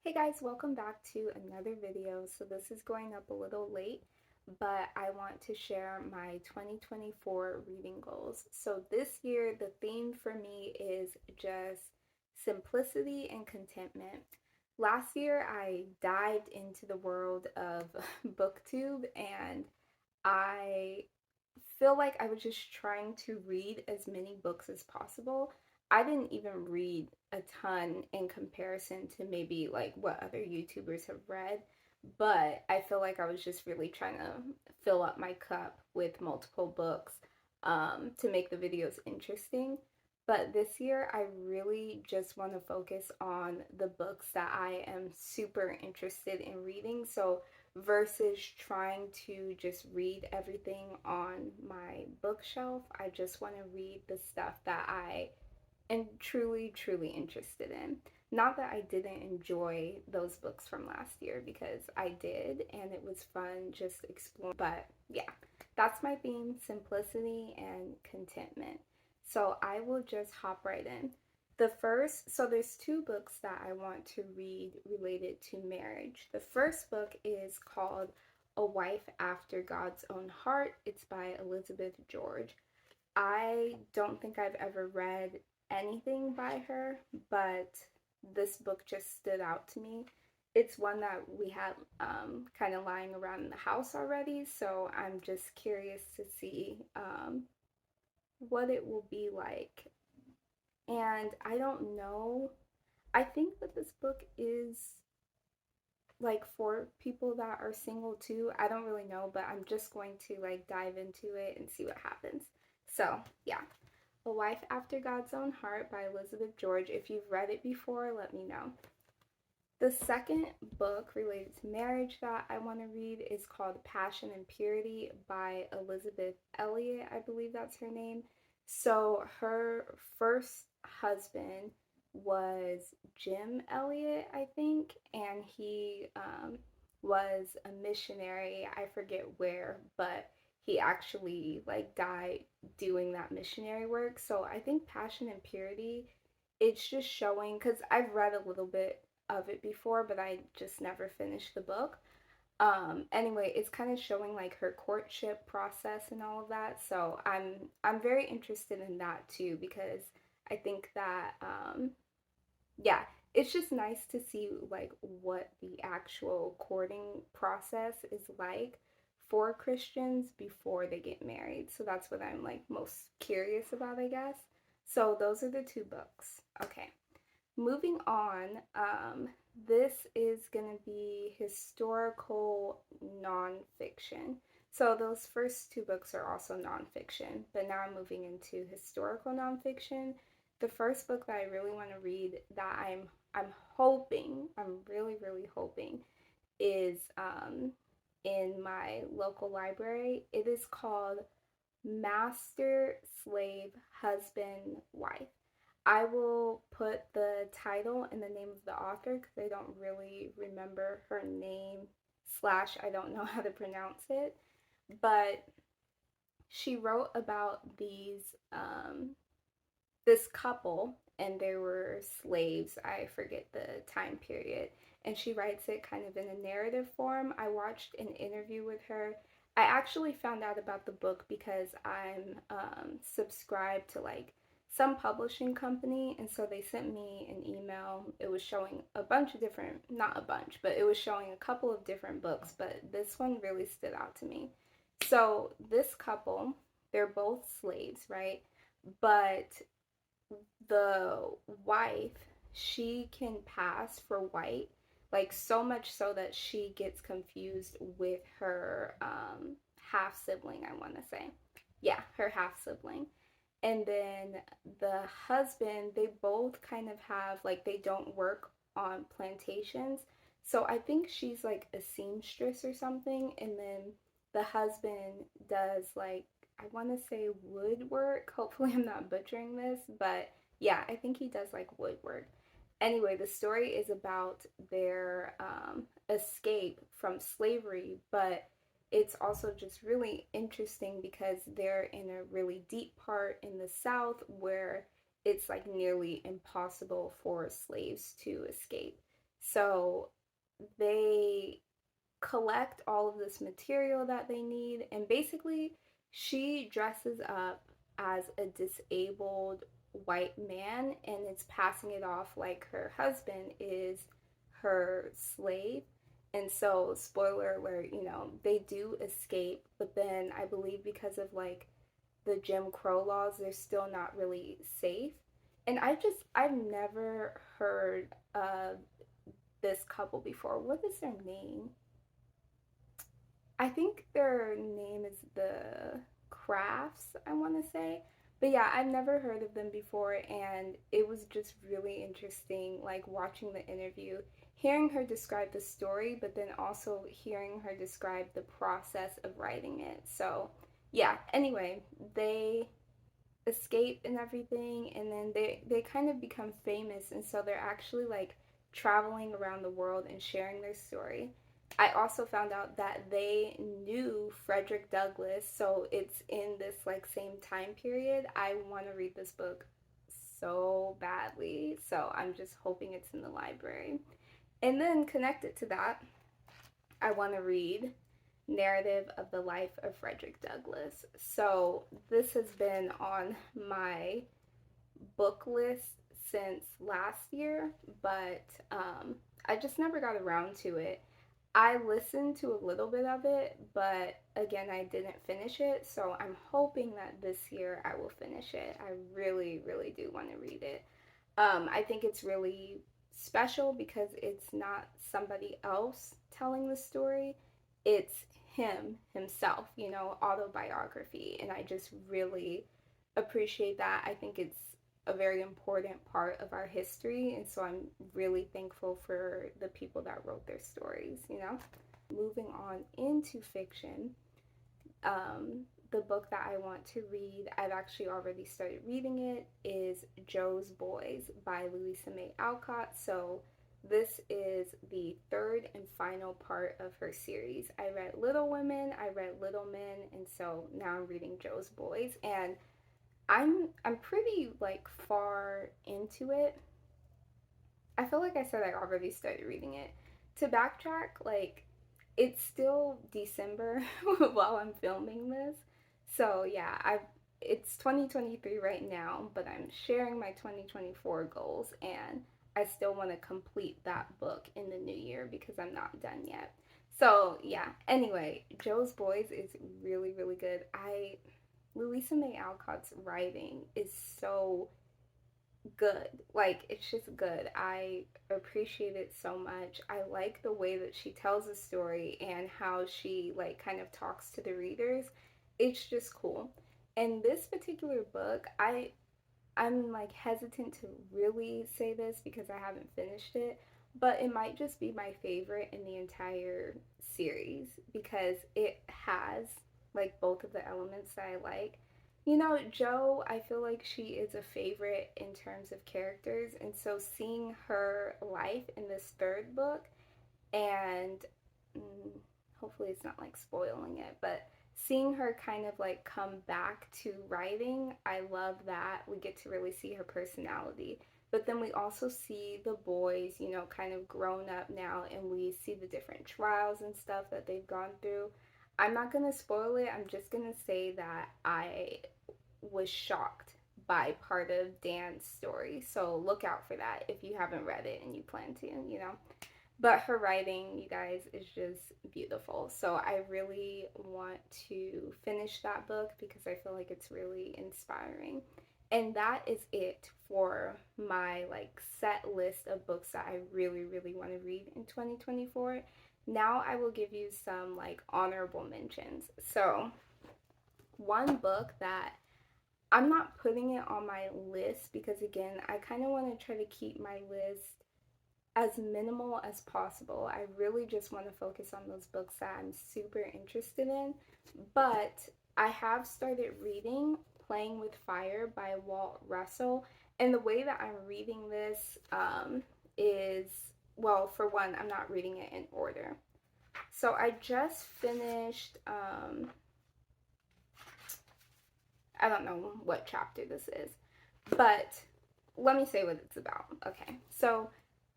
Hey guys, welcome back to another video. So this is going up a little late, but I want to share my 2024 reading goals. So this year, the theme for me is just simplicity and contentment. Last year, I dived into the world of BookTube and I feel like I was just trying to read as many books as possible. I didn't even read a ton in comparison to maybe like what other YouTubers have read, but I feel like I was just really trying to fill up my cup with multiple books to make the videos interesting. But this year, I really just want to focus on the books that I am super interested in reading. So versus trying to just read everything on my bookshelf. I just want to read the stuff that I am truly, truly interested in. Not that I didn't enjoy those books from last year because I did and it was fun just exploring. But yeah, that's my theme, simplicity and contentment. So I will just hop right in. So there's two books that I want to read related to marriage. The first book is called A Wife After God's Own Heart. It's by Elizabeth George. I don't think I've ever read anything by her, but this book just stood out to me. It's one that we have kind of lying around in the house already, so I'm just curious to see what it will be like. And I don't know. I think that this book is like for people that are single too. I don't really know, but I'm just going to like dive into it and see what happens. So, yeah. A Wife After God's Own Heart by Elisabeth George. If you've read it before, let me know. The second book related to marriage that I want to read is called Passion and Purity by Elisabeth Elliott, I believe that's her name. So her first husband was Jim Elliott, I think, and he was a missionary. I forget where, but he actually like died doing that missionary work. So I think Passion and Purity, it's just showing because I've read a little bit of it before, but I just never finished the book. Anyway, it's kind of showing like her courtship process and all of that. So I'm very interested in that too because I think that yeah, it's just nice to see like what the actual courting process is like for Christians before they get married. So that's what I'm like most curious about, I guess. So those are the two books. Okay. Moving on, this is going to be historical nonfiction. So those first two books are also nonfiction, but now I'm moving into historical nonfiction. The first book that I really want to read that I'm hoping, I'm really hoping is in my local library. It is called Master, Slave, Husband, Wife. I will put the title and the name of the author because I don't really remember her name slash I don't know how to pronounce it. But she wrote about this couple and they were slaves. I forget the time period. And she writes it kind of in a narrative form. I watched an interview with her. I actually found out about the book because I'm subscribed to like some publishing company, and so they sent me an email. It was showing a bunch of different, not a bunch, but it was showing a couple of different books, but this one really stood out to me. So this couple, they're both slaves, right? But the wife, she can pass for white, like so much so that she gets confused with her half sibling, I want to say. Yeah, her half sibling. And then the husband, they both kind of have, like, they don't work on plantations. So I think she's like a seamstress or something. And then the husband does, like, I want to say woodwork. Hopefully, I'm not butchering this. But yeah, I think he does like woodwork. Anyway, the story is about their escape from slavery, but it's also just really interesting because they're in a really deep part in the South where it's like nearly impossible for slaves to escape. So they collect all of this material that they need, and basically she dresses up as a disabled white man and is passing it off like her husband is her slave. And so, spoiler alert, they do escape, but then I believe because of like the Jim Crow laws, they're still not really safe. And I've never heard of this couple before. What is their name? I think their name is the Crafts, I want to say. But yeah, I've never heard of them before, and it was just really interesting, like watching the interview, hearing her describe the story, but then also hearing her describe the process of writing it. So, yeah, anyway, they escape and everything, and then they kind of become famous, and so they're actually like traveling around the world and sharing their story. I also found out that they knew Frederick Douglass, so it's in this like same time period. I want to read this book so badly, so I'm just hoping it's in the library. And then connected to that, I want to read Narrative of the Life of Frederick Douglass. So this has been on my book list since last year, but I just never got around to it. I listened to a little bit of it, but again, I didn't finish it. So I'm hoping that this year I will finish it. I really, really do want to read it. I think it's really special because it's not somebody else telling the story, it's himself, autobiography. And I just really appreciate that. I think it's a very important part of our history. And so I'm really thankful for the people that wrote their stories. Moving on into fiction, the book that I want to read, I've actually already started reading it, is Jo's Boys by Louisa May Alcott. So this is the third and final part of her series. I read Little Women, I read Little Men, and so now I'm reading Jo's Boys, and I'm pretty like far into it. I feel like I said I already started reading it. To backtrack, like it's still December while I'm filming this. So yeah, it's 2023 right now, but I'm sharing my 2024 goals, and I still want to complete that book in the new year because I'm not done yet. So yeah, anyway, Jo's Boys is really, really good. Louisa May Alcott's writing is so good. Like, it's just good. I appreciate it so much. I like the way that she tells a story and how she, like, kind of talks to the readers. It's just cool. And this particular book, I'm like hesitant to really say this because I haven't finished it, but it might just be my favorite in the entire series because it has like both of the elements that I like. Jo, I feel like she is a favorite in terms of characters, and so seeing her life in this third book, and mm, hopefully it's not like spoiling it, but seeing her kind of like come back to writing, I love that. We get to really see her personality. But then we also see the boys, kind of grown up now, and we see the different trials and stuff that they've gone through. I'm not going to spoil it. I'm just going to say that I was shocked by part of Dan's story. So look out for that if you haven't read it and you plan to. But her writing, you guys, is just beautiful. So I really want to finish that book because I feel like it's really inspiring. And that is it for my like set list of books that I really, really want to read in 2024. Now I will give you some like honorable mentions. So one book that I'm not putting it on my list because again, I kind of want to try to keep my list as minimal as possible. I really just want to focus on those books that I'm super interested in. But I have started reading Playing with Fire by Walt Russell. And the way that I'm reading this is, well, for one, I'm not reading it in order. So I just finished, I don't know what chapter this is, but let me say what it's about. Okay, so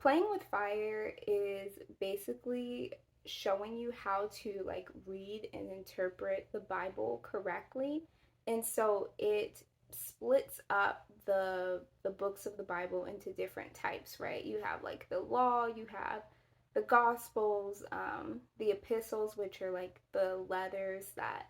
Playing with fire is basically showing you how to like read and interpret the Bible correctly. And so it splits up the books of the Bible into different types, right? You have like the law, you have the gospels, the epistles, which are like the letters that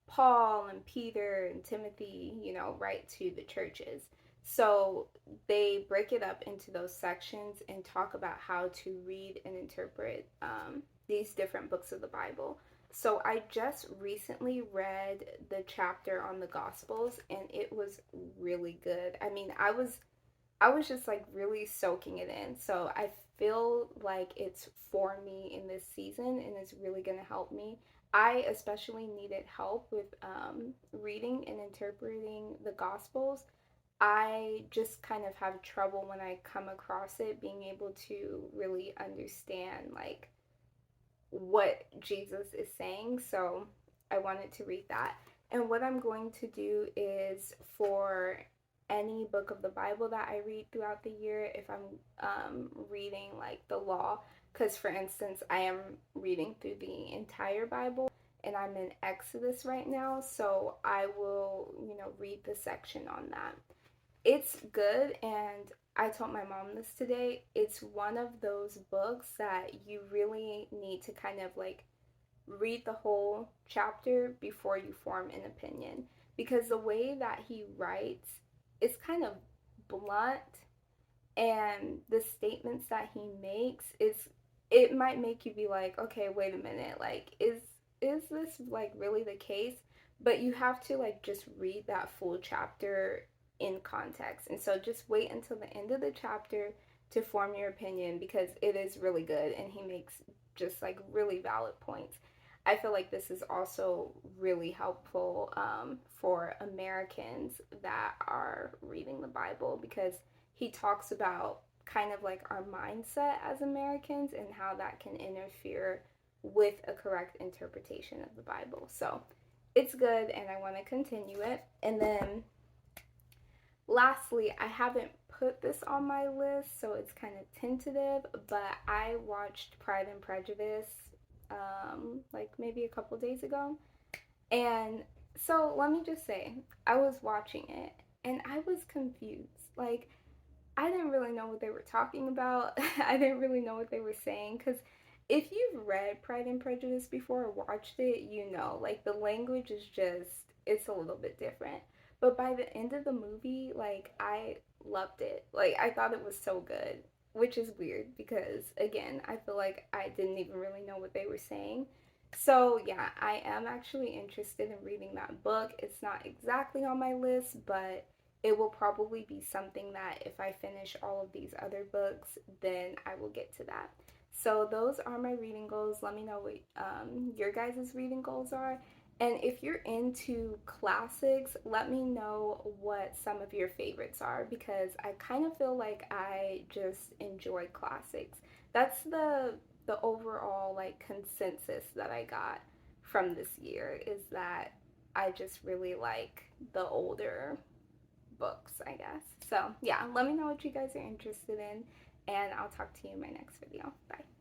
Paul and Peter and Timothy, write to the churches. So they break it up into those sections and talk about how to read and interpret these different books of the Bible. So I just recently read the chapter on the Gospels, and it was really good. I mean, I was just like really soaking it in. So I feel like it's for me in this season and it's really going to help me. I especially needed help with reading and interpreting the Gospels. I just kind of have trouble when I come across it, being able to really understand like what Jesus is saying. So I wanted to read that. And what I'm going to do is for any book of the Bible that I read throughout the year, if I'm reading like the law, because for instance, I am reading through the entire Bible and I'm in Exodus right now, so I will, read the section on that. It's good, and I told my mom this today. It's one of those books that you really need to kind of like read the whole chapter before you form an opinion, because the way that he writes is kind of blunt, and the statements that he makes is, it might make you be like, okay, wait a minute, like is this like really the case? But you have to like just read that full chapter in context. And so just wait until the end of the chapter to form your opinion, because it is really good and he makes just like really valid points. I feel like this is also really helpful for Americans that are reading the Bible, because he talks about kind of like our mindset as Americans and how that can interfere with a correct interpretation of the Bible. So it's good and I want to continue it. And then lastly, I haven't put this on my list, so it's kind of tentative, but I watched Pride and Prejudice like maybe a couple days ago. And so let me just say, I was watching it and I was confused. Like, I didn't really know what they were talking about. I didn't really know what they were saying, because if you've read Pride and Prejudice before or watched it, like the language is just, it's a little bit different. But by the end of the movie, like I loved it. Like I thought it was so good, which is weird because again, I feel like I didn't even really know what they were saying. So, yeah, I am actually interested in reading that book. It's not exactly on my list, but it will probably be something that if I finish all of these other books, then I will get to that. So those are my reading goals. Let me know what your guys' reading goals are. And if you're into classics, let me know what some of your favorites are, because I kind of feel like I just enjoy classics. That's the overall like consensus that I got from this year, is that I just really like the older books, I guess. So, yeah, let me know what you guys are interested in, and I'll talk to you in my next video. Bye.